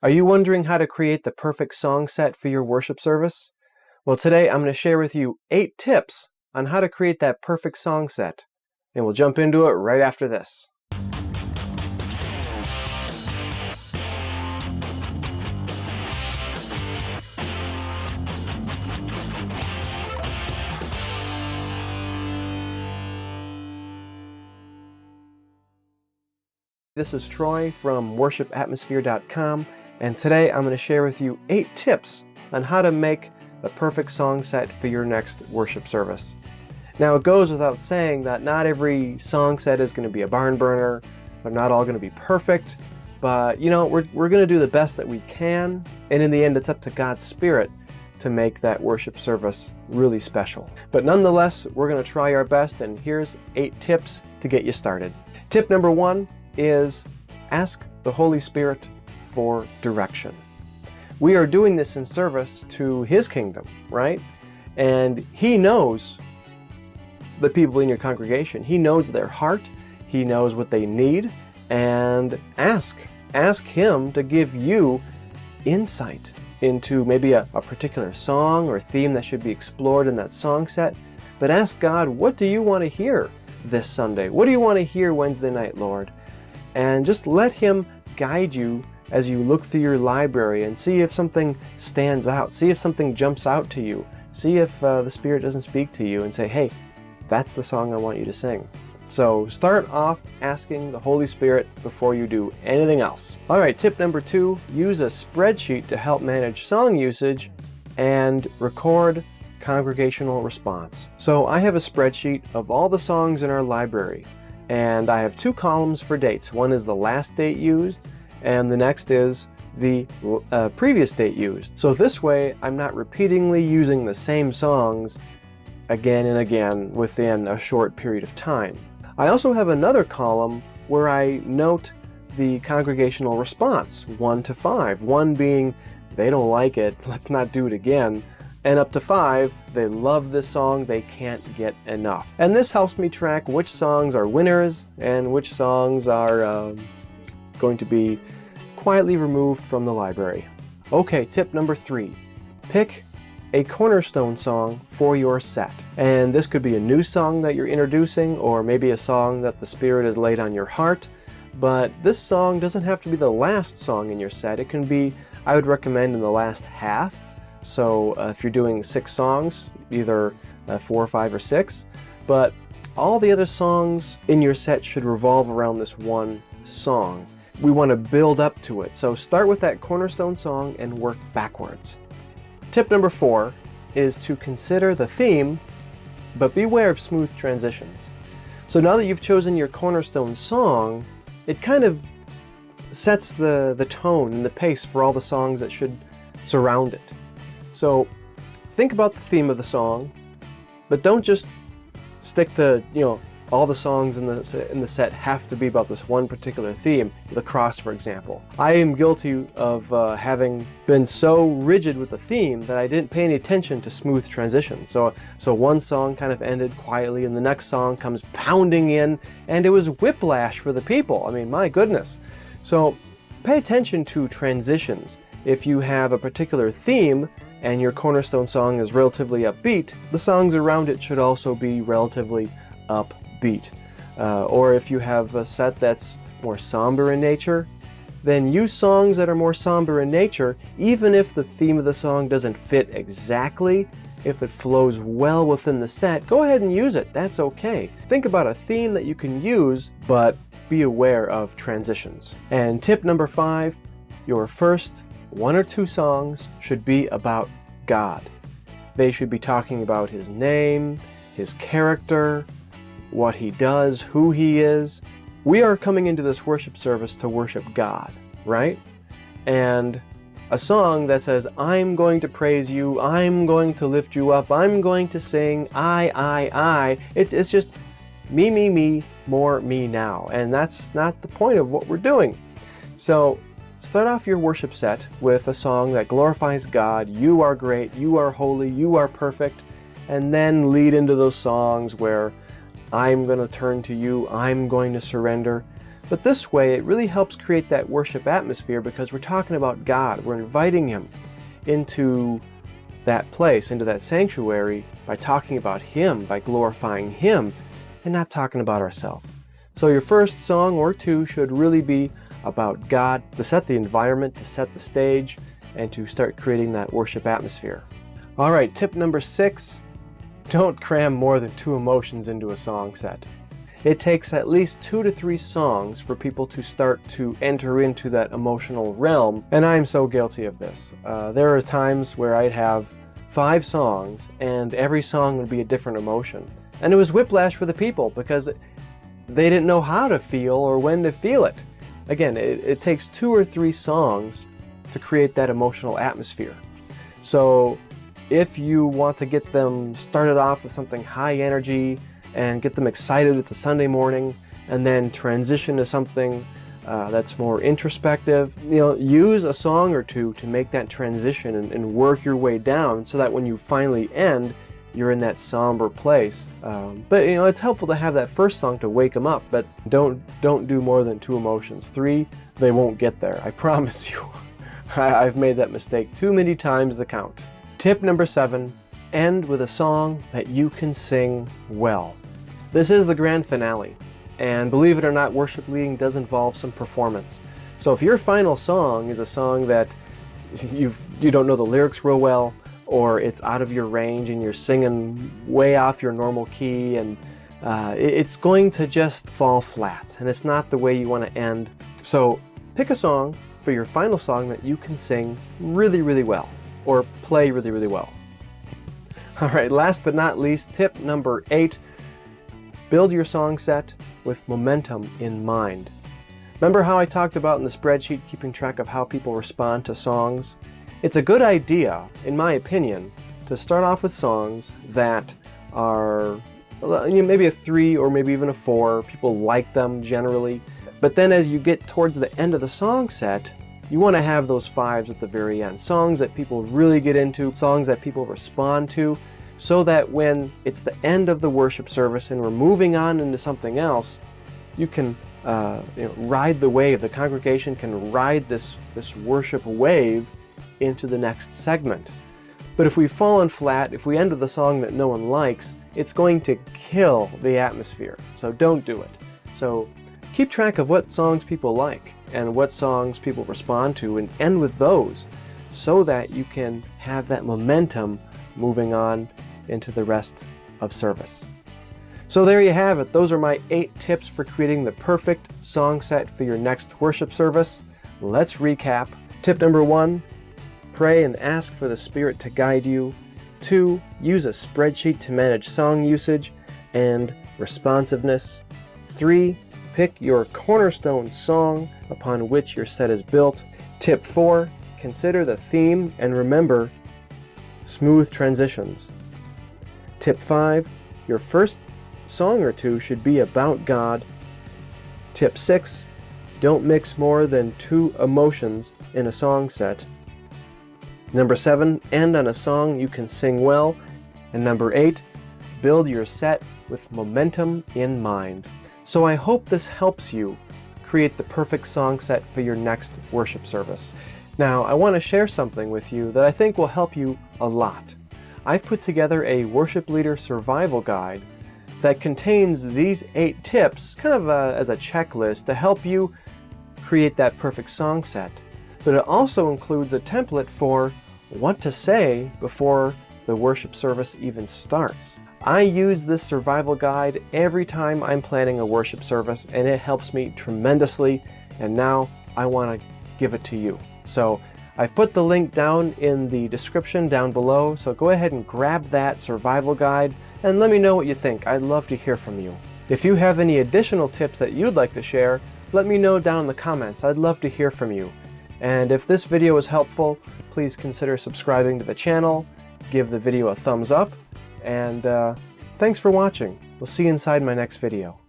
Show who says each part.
Speaker 1: Are you wondering how to create the perfect song set for your worship service? Well, today I'm going to share with you 8 tips on how to create that perfect song set. And we'll jump into it right after this. This is Troy from worshipatmosphere.com, and today I'm going to share with you 8 tips on how to make the perfect song set for your next worship service. Now, it goes without saying that not every song set is going to be a barn burner. They're not all going to be perfect, but we're going to do the best that we can, and in the end it's up to God's Spirit to make that worship service really special. But nonetheless, we're going to try our best, and here's 8 tips to get you started. Tip number 1 is ask the Holy Spirit for direction. We are doing this in service to His kingdom, right? And He knows the people in your congregation. He knows their heart. He knows what they need. And ask Him to give you insight into maybe a particular song or theme that should be explored in that song set. But ask God, what do you want to hear this Sunday? What do you want to hear Wednesday night, Lord? And just let Him guide you as you look through your library and see if something stands out. See if something jumps out to you. See if the Spirit doesn't speak to you and say, hey, that's the song I want you to sing. So start off asking the Holy Spirit before you do anything else. All right, tip number 2, use a spreadsheet to help manage song usage and record congregational response. So I have a spreadsheet of all the songs in our library. And I have 2 columns for dates. One is the last date used, and the next is the previous date used. So this way, I'm not repeatedly using the same songs again and again within a short period of time. I also have another column where I note the congregational response, 1 to 5. 1 being, they don't like it, let's not do it again. And up to 5, they love this song, they can't get enough. And this helps me track which songs are winners and which songs are going to be quietly removed from the library. Okay, tip number 3. Pick a Cornerstone song for your set. And this could be a new song that you're introducing, or maybe a song that the Spirit has laid on your heart. But this song doesn't have to be the last song in your set. It can be, I would recommend, in the last half. So if you're doing 6 songs, either 4, 5, or 6, but all the other songs in your set should revolve around this one song. We want to build up to it. So start with that Cornerstone song and work backwards. Tip number 4 is to consider the theme, but beware of smooth transitions. So now that you've chosen your Cornerstone song, it kind of sets the tone and the pace for all the songs that should surround it. So think about the theme of the song, but don't just stick to, all the songs in the set have to be about this one particular theme. Lacrosse, for example. I am guilty of having been so rigid with the theme that I didn't pay any attention to smooth transitions. So one song kind of ended quietly and the next song comes pounding in, and it was whiplash for the people. I mean, my goodness. So pay attention to transitions. If you have a particular theme and your Cornerstone song is relatively upbeat, the songs around it should also be relatively upbeat. Or if you have a set that's more somber in nature, then use songs that are more somber in nature, even if the theme of the song doesn't fit exactly. If it flows well within the set, go ahead and use it. That's okay. Think about a theme that you can use, but be aware of transitions. And tip number 5, your first 1 or 2 songs should be about God. They should be talking about His name, His character, what He does, who He is. We are coming into this worship service to worship God, right? And a song that says, I'm going to praise you, I'm going to lift you up, I'm going to sing, I, it's just me, more me now. And that's not the point of what we're doing. So start off your worship set with a song that glorifies God. You are great, you are holy, you are perfect. And then lead into those songs where I'm going to turn to you, I'm going to surrender. But this way, it really helps create that worship atmosphere because we're talking about God. We're inviting Him into that place, into that sanctuary, by talking about Him, by glorifying Him, and not talking about ourselves. So your first song or two should really be about God, to set the environment, to set the stage, and to start creating that worship atmosphere. All right, tip number 6, don't cram more than 2 emotions into a song set. It takes at least 2 to 3 songs for people to start to enter into that emotional realm, and I'm so guilty of this. There are times where I'd have 5 songs, and every song would be a different emotion. And it was whiplash for the people because they didn't know how to feel or when to feel it. Again, it takes 2 or 3 songs to create that emotional atmosphere. So if you want to get them started off with something high energy, and get them excited, it's a Sunday morning, and then transition to something that's more introspective. Use a song or two to make that transition and work your way down so that when you finally end, you're in that somber place. But it's helpful to have that first song to wake them up, but don't do more than 2 emotions. 3, they won't get there, I promise you. I've made that mistake too many times to count. Tip number 7, end with a song that you can sing well. This is the grand finale, and believe it or not, worship leading does involve some performance. So if your final song is a song that you don't know the lyrics real well, or it's out of your range and you're singing way off your normal key, and it's going to just fall flat, and it's not the way you want to end. So pick a song for your final song that you can sing really, really well, or play really, really well. All right, last but not least, tip number 8, build your song set with momentum in mind. Remember how I talked about in the spreadsheet keeping track of how people respond to songs? It's a good idea, in my opinion, to start off with songs that are maybe a 3 or maybe even a 4. People like them generally. But then as you get towards the end of the song set, you want to have those 5s at the very end. Songs that people really get into, songs that people respond to, so that when it's the end of the worship service and we're moving on into something else, you can ride the wave. The congregation can ride this worship wave into the next segment. But if we've fallen flat, if we end with a song that no one likes, it's going to kill the atmosphere. So don't do it. So keep track of what songs people like and what songs people respond to, and end with those so that you can have that momentum moving on into the rest of service. So there you have it. Those are my 8 tips for creating the perfect song set for your next worship service. Let's recap. Tip number 1, pray and ask for the Spirit to guide you. 2, use a spreadsheet to manage song usage and responsiveness. 3, pick your cornerstone song upon which your set is built. Tip 4, consider the theme and remember smooth transitions. Tip 5, your first song or two should be about God. Tip 6, don't mix more than 2 emotions in a song set. Number 7, end on a song you can sing well. And number 8, build your set with momentum in mind. So I hope this helps you create the perfect song set for your next worship service. Now, I want to share something with you that I think will help you a lot. I've put together a worship leader survival guide that contains these 8 tips, kind of as a checklist to help you create that perfect song set. But it also includes a template for what to say before the worship service even starts. I use this survival guide every time I'm planning a worship service, and it helps me tremendously, and now I want to give it to you. So I've put the link down in the description down below, so go ahead and grab that survival guide and let me know what you think. I'd love to hear from you. If you have any additional tips that you'd like to share, let me know down in the comments. I'd love to hear from you. And if this video was helpful, please consider subscribing to the channel, give the video a thumbs up, and thanks for watching. We'll see you inside my next video.